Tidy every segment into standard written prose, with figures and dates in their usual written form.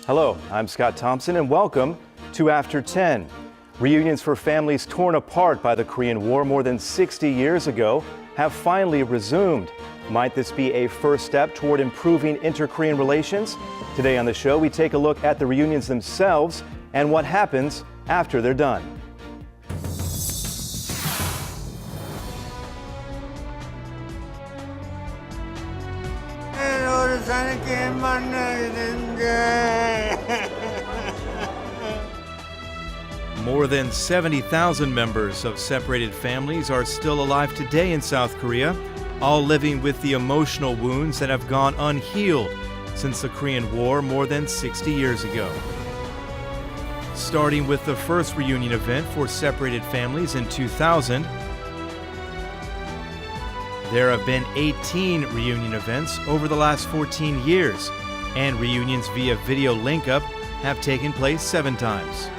Hello, I'm Scott Thompson and welcome to After 10. Reunions for families torn apart by the Korean War more than 60 years ago have finally resumed. Might this be a first step toward improving inter-Korean relations? Today on the show, we take a look at the reunions themselves and what happens after they're done. More than 70,000 members of separated families are still alive today in South Korea, all living with the emotional wounds that have gone unhealed since the Korean War more than 60 years ago. Starting with the first reunion event for separated families in 2000, there have been 18 reunion events over the last 14 years, and reunions via video link-up have taken place 7 times.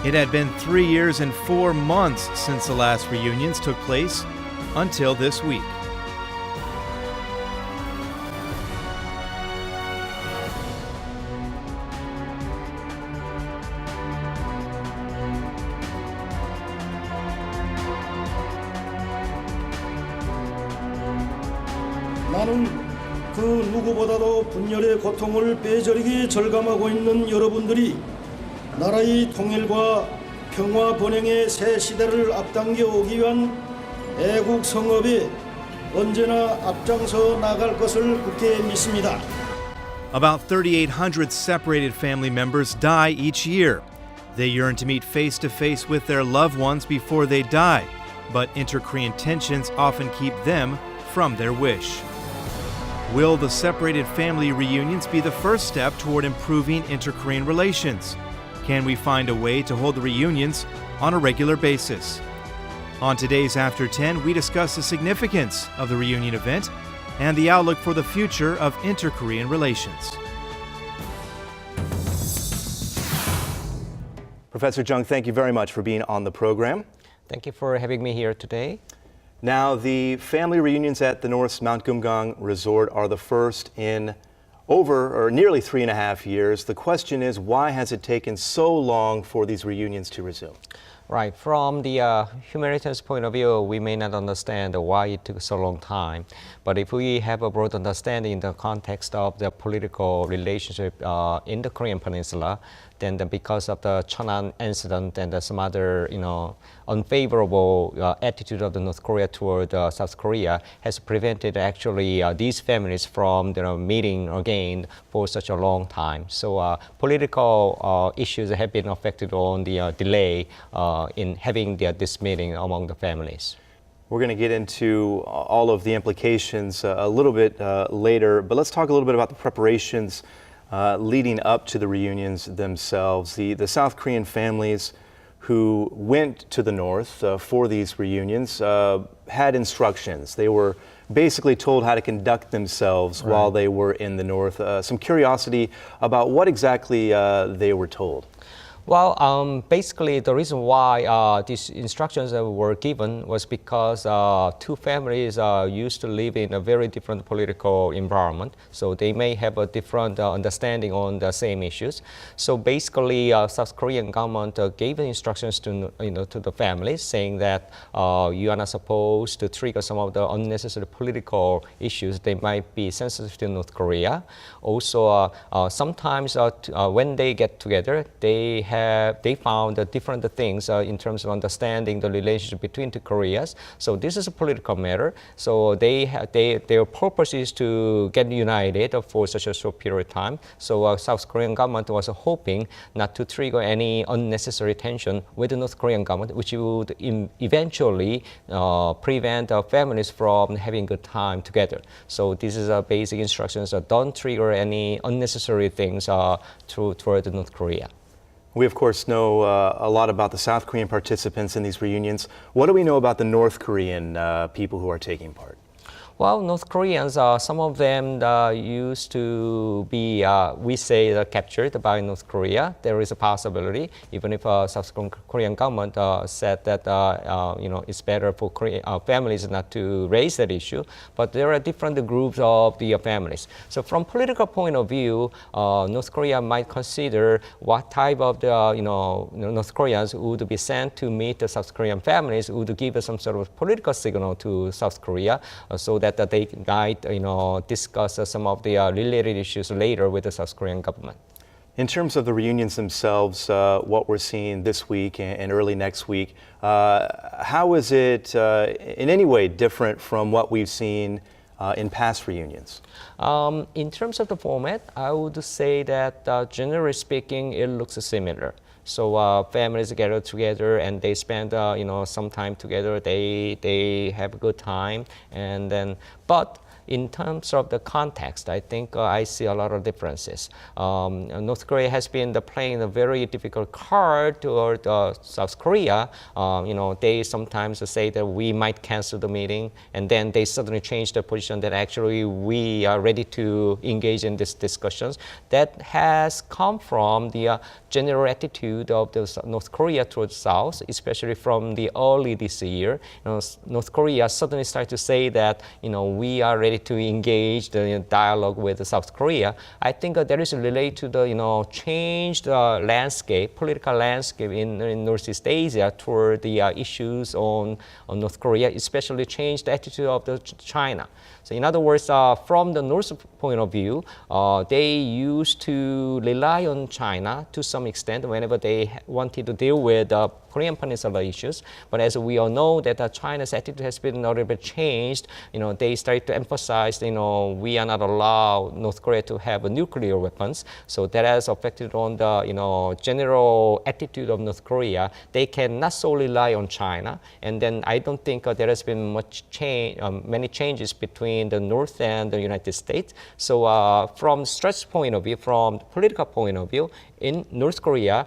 It had been 3 years and 4 months since the last reunions took place until this week. 나는 그 누구보다도 분열의 고통을 뼈저리게 절감하고 있는 여러분들이 나라의 통일과 평화 번영의 새 시대를 앞당겨 오기 위한 애국 성업에 언제나 앞장서 나갈 것을 굳게 믿습니다. About 3,800 separated family members die each year. They yearn to meet face to face with their loved ones before they die, but inter-Korean tensions often keep them from their wish. Will the separated family reunions be the first step toward improving inter-Korean relations? Can we find a way to hold the reunions on a regular basis? On today's After 10, we discuss the significance of the reunion event and the outlook for the future of inter-Korean relations. Professor Jung, thank you very much for being on the program. Thank you for having me here today. Now, the family reunions at the North's Mount Kumgang Resort are the first in over or nearly 3.5 years. The question is, why has it taken so long for these reunions to resume? Right. From the humanitarian point of view, we may not understand why it took so long time. But if we have a broad understanding in the context of the political relationship in the Korean Peninsula, then because of the Cheonan incident and some other, unfavorable attitude of the North Korea toward South Korea has prevented actually these families from meeting again for such a long time. So political issues have been affected on the delay in having this meeting among the families. We're going to get into all of the implications a little bit later, but let's talk a little bit about the preparations leading up to the reunions themselves. The South Korean families who went to the North for these reunions had instructions. They were basically told how to conduct themselves while they were in the North. Some curiosity about what exactly they were told. Well, basically the reason why these instructions were given was because 2 families used to live in a very different political environment, so they may have a different understanding on the same issues. So basically, South Korean government gave instructions to to the families, saying that you are not supposed to trigger some of the unnecessary political issues. They might be sensitive to North Korea. Also, sometimes when they get together, they found different things in terms of understanding the relationship between the Koreas. So this is a political matter. So their purpose is to get united for such a short period of time. So South Korean government was hoping not to trigger any unnecessary tension with the North Korean government, which would eventually prevent families from having good time together. So this is basic instructions. Don't trigger any unnecessary things toward North Korea. We, of course, know a lot about the South Korean participants in these reunions. What do we know about the North Korean people who are taking part? Well, North Koreans, some of them used to be, we say, captured by North Korea. There is a possibility, even if South Korean government said that it's better for families not to raise that issue. But there are different groups of the families. So from political point of view, North Korea might consider what type of the North Koreans would be sent to meet the South Korean families would give some sort of political signal to South Korea, so that they might discuss some of the related issues later with the South Korean government. In terms of the reunions themselves, what we're seeing this week and early next week, how is it in any way different from what we've seen in past reunions? In terms of the format, I would say that generally speaking, it looks similar. So families gather together and they spend some time together. They have a good time, and then but in terms of the context, I think I see a lot of differences. North Korea has been playing a very difficult card toward South Korea. They sometimes say that we might cancel the meeting, and then they suddenly change their position that actually we are ready to engage in these discussions. That has come from the general attitude of the North Korea towards South, especially from the early this year. North Korea suddenly started to say that we are ready to engage the dialogue with South Korea. I think that is related to the changed landscape, political landscape in Northeast Asia toward the issues on North Korea, especially changed the attitude of China. So in other words, from the North point of view, they used to rely on China to some extent whenever they wanted to deal with Korean Peninsula issues. But as we all know that China's attitude has been a little bit changed. They started to emphasize, we are not allowed North Korea to have nuclear weapons. So that has affected on the, general attitude of North Korea. They cannot solely rely on China. And then I don't think there has been much change, many changes between the North and the United States. So from strategic point of view, from the political point of view, in North Korea,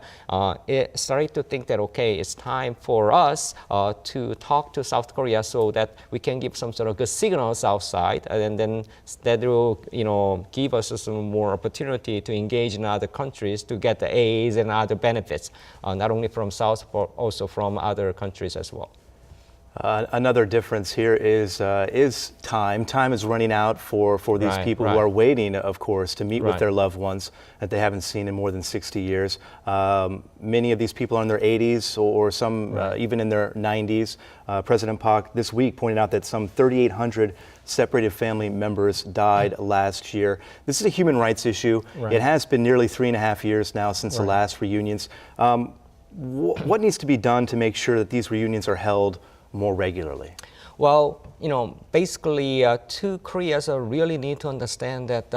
it started to think that, okay, it's time for us to talk to South Korea so that we can give some sort of good signals outside, and then that will, give us some more opportunity to engage in other countries to get the aids and other benefits, not only from South, but also from other countries as well. Another difference here is time. Time is running out for these people who are waiting, of course, to meet with their loved ones that they haven't seen in more than 60 years. Many of these people are in their 80s or some even in their 90s. President Park this week pointed out that some 3,800 separated family members died last year. This is a human rights issue. It has been nearly 3.5 years now since the last reunions. What needs to be done to make sure that these reunions are held more regularly? Well, basically, two Koreas really need to understand that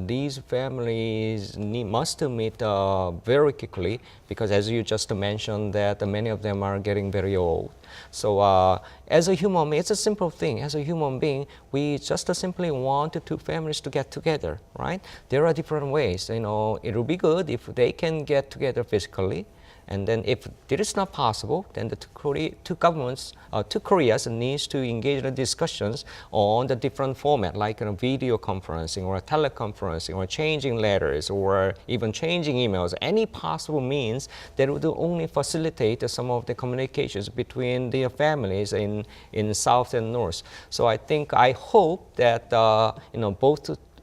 these families must meet very quickly, because as you just mentioned, that many of them are getting very old. So as a human being, it's a simple thing. As a human being, we just simply want the two families to get together, right? There are different ways. It will be good if they can get together physically. And then if it is not possible, then the two Koreas needs to engage in discussions on the different format, like video conferencing or teleconferencing or changing letters or even changing emails. Any possible means that would only facilitate some of the communications between the families in South and North. So I hope that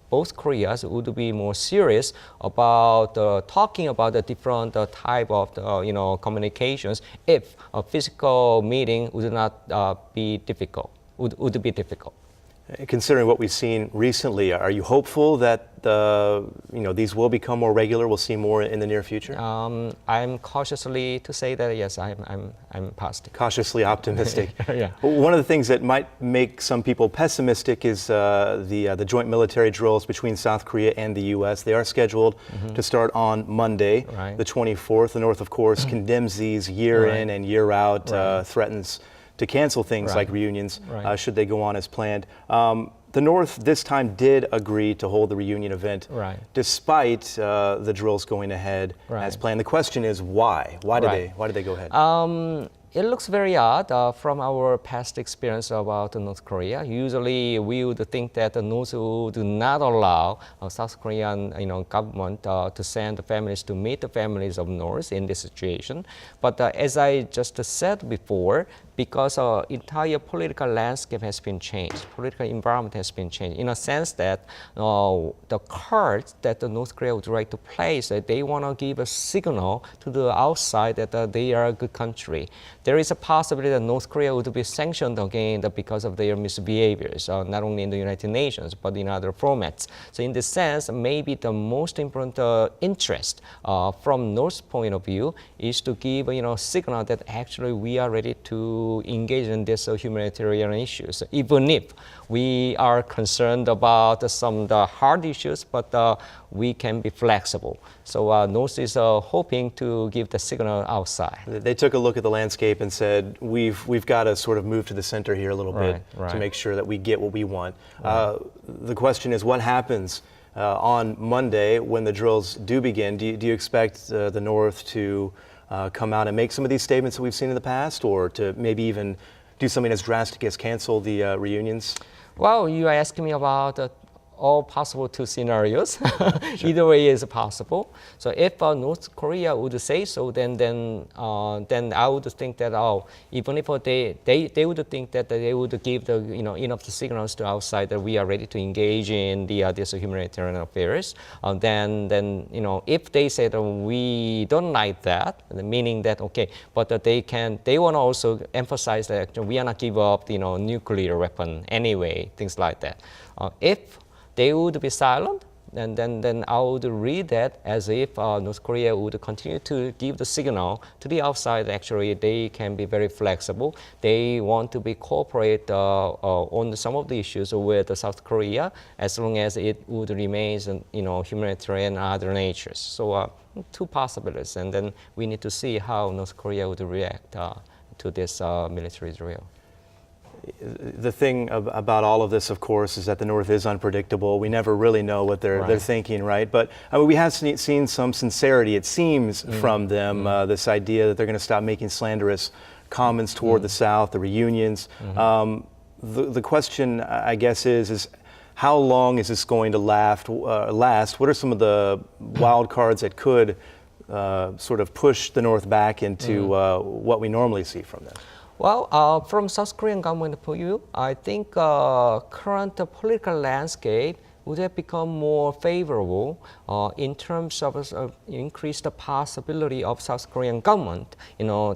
both Koreas would be more serious about talking about the different type of communications if a physical meeting would not be difficult. Would be difficult. Considering what we've seen recently, are you hopeful that these will become more regular? We'll see more in the near future. I'm cautiously to say that yes, I'm positive. Cautiously optimistic. Yeah. One of the things that might make some people pessimistic is the joint military drills between South Korea and the U.S. They are scheduled to start on Monday, the 24th. The North, of course, condemns these year in and year out, threatens to cancel things like reunions should they go on as planned. The North this time did agree to hold the reunion event despite the drills going ahead as planned. The question is why? Why did they go ahead? It looks very odd from our past experience about North Korea. Usually, we would think that the North would not allow South Korean, government to send the families to meet the families of North in this situation. But as I just said before, because entire political landscape has been changed, political environment has been changed, in a sense that the cards that the North Korea would like to play is that they want to give a signal to the outside that they are a good country. There is a possibility that North Korea would be sanctioned again because of their misbehaviors, not only in the United Nations, but in other formats. So in this sense, maybe the most important interest from North's point of view is to give a signal that actually we are ready to engage in these humanitarian issues, even if we are concerned about some of the hard issues, but we can be flexible. So North is hoping to give the signal outside. They took a look at the landscape and said, we've got to sort of move to the center here a little bit to make sure that we get what we want. The question is, what happens on Monday when the drills do begin? Do you expect the North to come out and make some of these statements that we've seen in the past, or to maybe even do something as drastic as cancel the reunions? Well, you are asking me about all possible two scenarios. Either way is possible. So if North Korea would say so, then I would think that even if they would think that they would give the enough signals to outside that we are ready to engage in these humanitarian affairs. Then if they say that we don't like that, meaning that but they want to also emphasize that we are not give up nuclear weapon anyway, things like that. If they would be silent, and then I would read that as if North Korea would continue to give the signal to the outside. Actually, they can be very flexible. They want to be cooperate on some of the issues with South Korea, as long as it would remain, humanitarian and other natures. So two possibilities, and then we need to see how North Korea would react to this military drill. The thing about all of this, of course, is that the North is unpredictable. We never really know what they're thinking, right? But we have seen some sincerity, it seems, from them, this idea that they're going to stop making slanderous comments toward the South, the reunions. The question, I guess, is how long is this going to last? What are some of the wild cards that could sort of push the North back into what we normally see from them? Well, from South Korean government point of view, I think current political landscape would have become more favorable in terms of increase the possibility of South Korean government,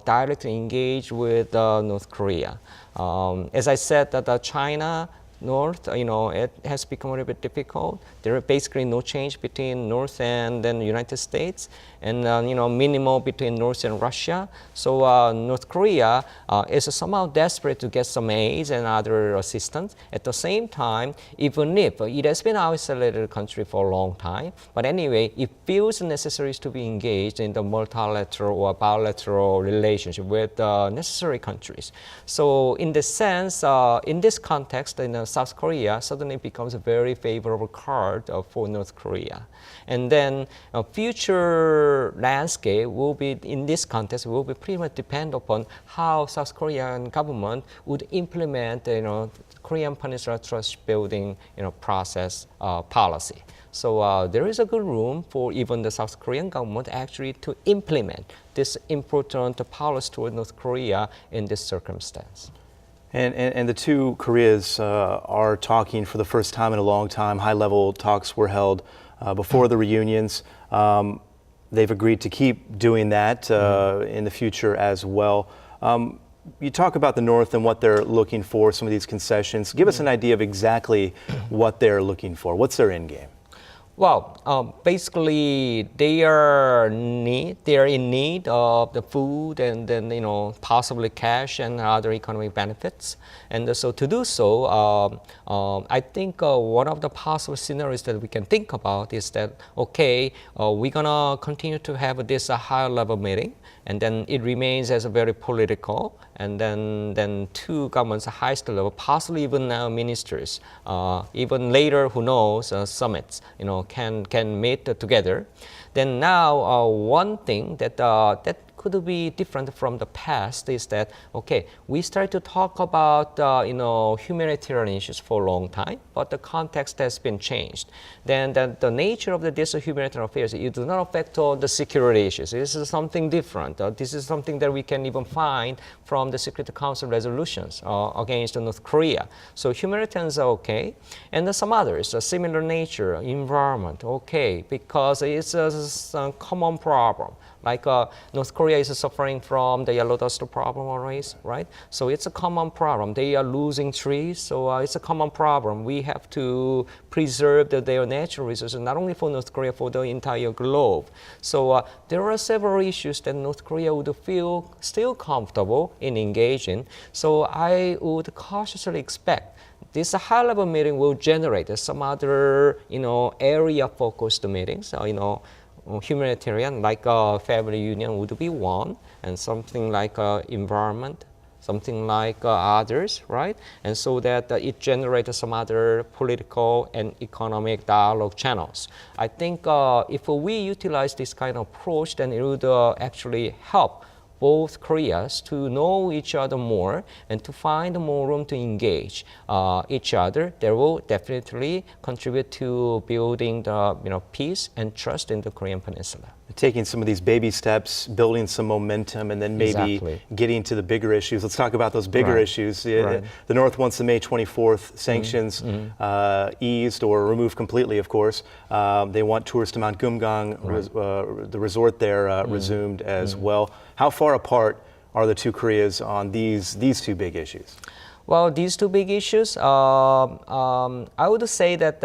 directly engage with North Korea. As I said, that China, North, it has become a little bit difficult. There are basically no change between North and then United States, and minimal between North and Russia. So North Korea is somehow desperate to get some aid and other assistance. At the same time, even if it has been an isolated country for a long time, but anyway, it feels necessary to be engaged in the multilateral or bilateral relationship with necessary countries. So in this sense, in this context, South Korea suddenly becomes a very favorable card for North Korea. And then future landscape will be, in this context, will be pretty much depend upon how South Korean government would implement, Korean Peninsula Trust building, process policy. So there is a good room for even the South Korean government actually to implement this important policy toward North Korea in this circumstance. And the two Koreas are talking for the first time in a long time. High-level talks were held before the reunions. They've agreed to keep doing that in the future as well. You talk about the North and what they're looking for, some of these concessions. Give us an idea of exactly what they're looking for. What's their end game? Well, basically, they are in need of the food and then possibly cash and other economic benefits. And so to do so, I think one of the possible scenarios that we can think about is that we're gonna continue to have this higher level meeting, and then it remains as a very political, and then two governments highest level, possibly even now ministers, even later, who knows, summits, can meet together. Then now one thing that could be different from the past is that, okay, we start to talk about, humanitarian issues for a long time, but the context has been changed. Then the nature of this humanitarian affairs, it does not affect all the security issues. This is something different. This is something that we can even find from the Security Council resolutions against North Korea. So humanitarians are okay. And some others, a similar nature, environment, okay, because it's a common problem. Like North Korea is suffering from the yellow dust problem always, right? So it's a common problem. They are losing trees, so it's a common problem. We have to preserve their natural resources, not only for North Korea, for the entire globe. So there are several issues that North Korea would feel still comfortable in engaging. So I would cautiously expect this high-level meeting will generate some other, area-focused meetings. Humanitarian, like family union, would be one, and something like environment, something like others, right? And so that it generates some other political and economic dialogue channels. I think if we utilize this kind of approach, then it would actually help both Koreas to know each other more and to find more room to engage each other. That will definitely contribute to building the peace and trust in the Korean Peninsula. Taking some of these baby steps, building some momentum, and then maybe getting to the bigger issues. Let's talk about those bigger issues. The North wants the May 24th sanctions eased or removed completely, of course. They want tours to Mount Kumgang, the resort there, resumed as well. How far apart are the two Koreas on these two big issues? Well, these two big issues, I would say that,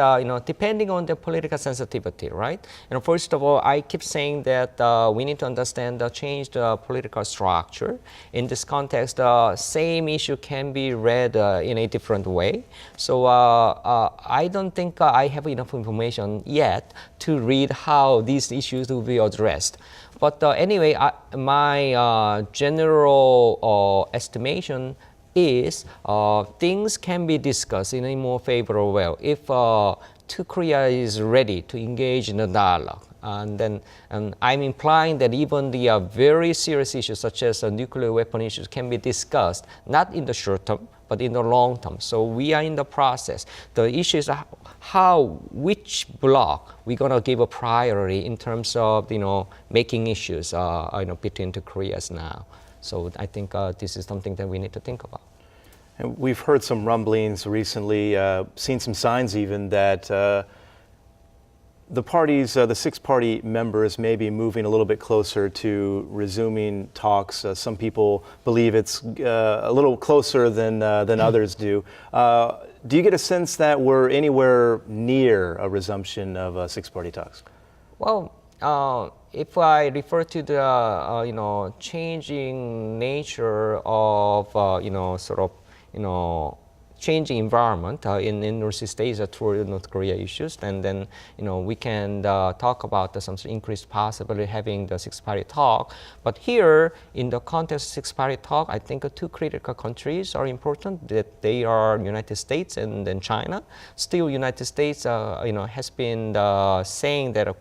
depending on the political sensitivity, right? First of all, I keep saying that we need to understand the changed political structure. In this context, the same issue can be read in a different way. So I don't think I have enough information yet to read how these issues will be addressed. But anyway, my general estimation is things can be discussed in a more favorable way if Korea is ready to engage in a dialogue. And I'm implying that even the very serious issues such as nuclear weapon issues can be discussed, not in the short term, but in the long term. So we are in the process. The issue is which block we're going to give a priority in terms of, making issues, between the Koreas now. So I think this is something that we need to think about. And we've heard some rumblings recently, seen some signs even that the parties, the six-party members may be moving a little bit closer to resuming talks. Some people believe it's a little closer than others do. Do you get a sense that we're anywhere near a resumption of six-party talks? Well, if I refer to the changing nature of changing environment in Northeast Asia toward North Korea issues, and then we can talk about some increased possibility having the six-party talk. But here, in the context of six-party talk, I think two critical countries are important. That they are United States and then China. Still, United States, has been saying that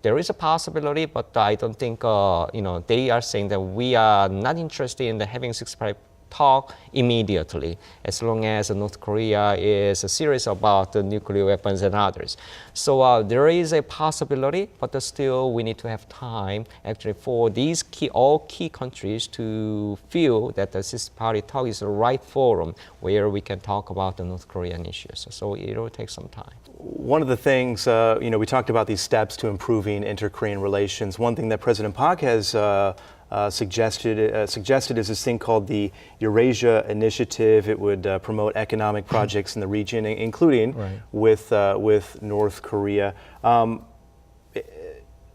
there is a possibility, but I don't think they are saying that we are not interested in having six-party talk immediately, as long as North Korea is serious about the nuclear weapons and others. So there is a possibility, but still we need to have time actually for these all key countries to feel that the six-party talk is the right forum where we can talk about the North Korean issues. So it will take some time. One of the things, we talked about these steps to improving inter-Korean relations. One thing that President Park has suggested is this thing called the Eureka Initiative. It would promote economic projects in the region, including with North Korea. Do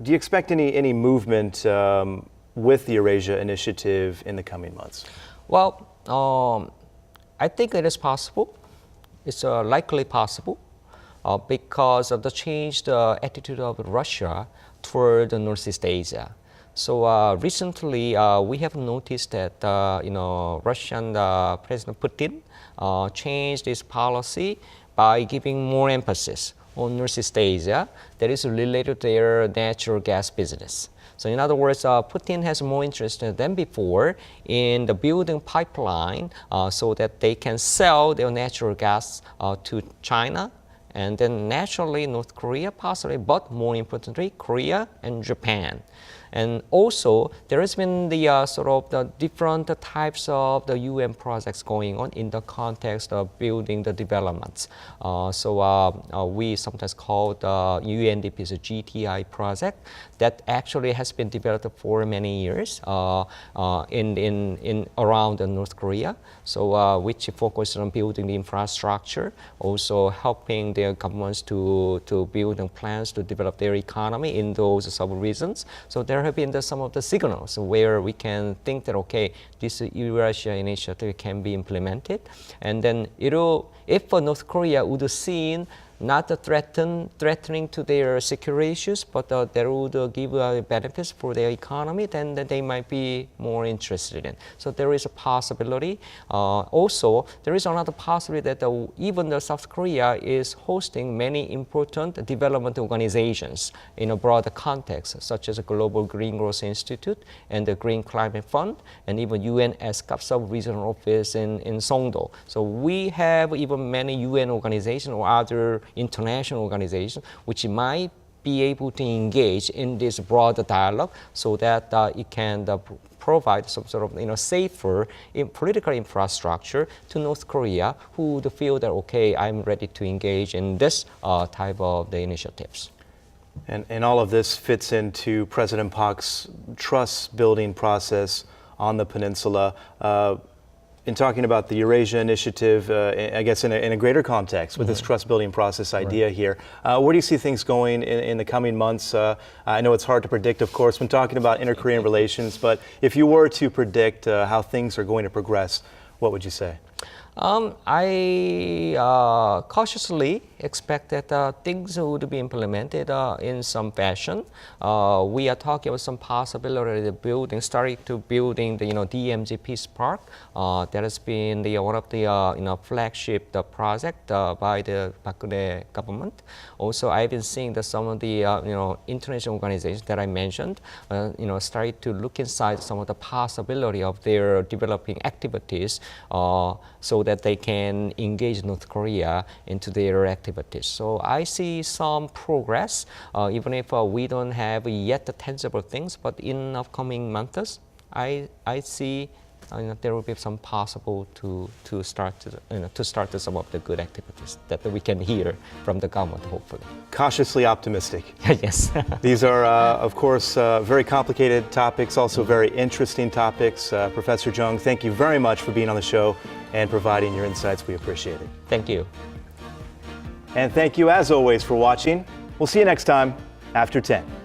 you expect any movement with the Eureka Initiative in the coming months? Well, I think it is possible. It's likely possible because of the changed attitude of Russia toward Northeast Asia. So recently, we have noticed that Russian President Putin changed his policy by giving more emphasis on Northeast Asia that is related to their natural gas business. So in other words, Putin has more interest than before in the building pipeline so that they can sell their natural gas to China, and then naturally North Korea possibly, but more importantly, Korea and Japan. And also, there has been the sort of the different types of the UN projects going on in the context of building the developments. We sometimes call the UNDP's GTI project that actually has been developed for many years in around North Korea. So which focuses on building the infrastructure, also helping their governments to build plans to develop their economy in those sub-regions. So there have been some of the signals where we can think that, okay, this Eureka Initiative can be implemented. And then if North Korea would see not threatening to their security issues, but they would give benefits for their economy, then they might be more interested in. So there is a possibility. Also, there is another possibility that even South Korea is hosting many important development organizations in a broader context, such as the Global Green Growth Institute and the Green Climate Fund, and even UN ESCAP sub-regional office in Songdo. So we have even many UN organizations or other international organizations which might be able to engage in this broader dialogue so that it can provide some sort of safer political infrastructure to North Korea, who would feel that, okay, I'm ready to engage in this type of the initiatives. And all of this fits into President Park's trust building process on the peninsula. In talking about the Eurasia Initiative, I guess in a greater context with this trust-building process idea here, where do you see things going in the coming months? I know it's hard to predict, of course, when talking about inter-Korean relations, but if you were to predict how things are going to progress, what would you say? I cautiously expect that things would be implemented in some fashion. We are talking about some possibility of starting to building the DMZ Peace Park. That has been one of the flagship project by the Park Geun-hye government. Also, I've been seeing that some of the international organizations that I mentioned, started to look inside some of the possibility of their developing activities, so that they can engage North Korea into their activities. So I see some progress, even if we don't have yet the tangible things, but in upcoming months, I see there will be some possible to start some of the good activities that we can hear from the government, hopefully. Cautiously optimistic. Yes. These are, of course, very complicated topics, also very interesting topics. Professor Jung, thank you very much for being on the show and providing your insights. We appreciate it. Thank you. And thank you, as always, for watching. We'll see you next time, After 10.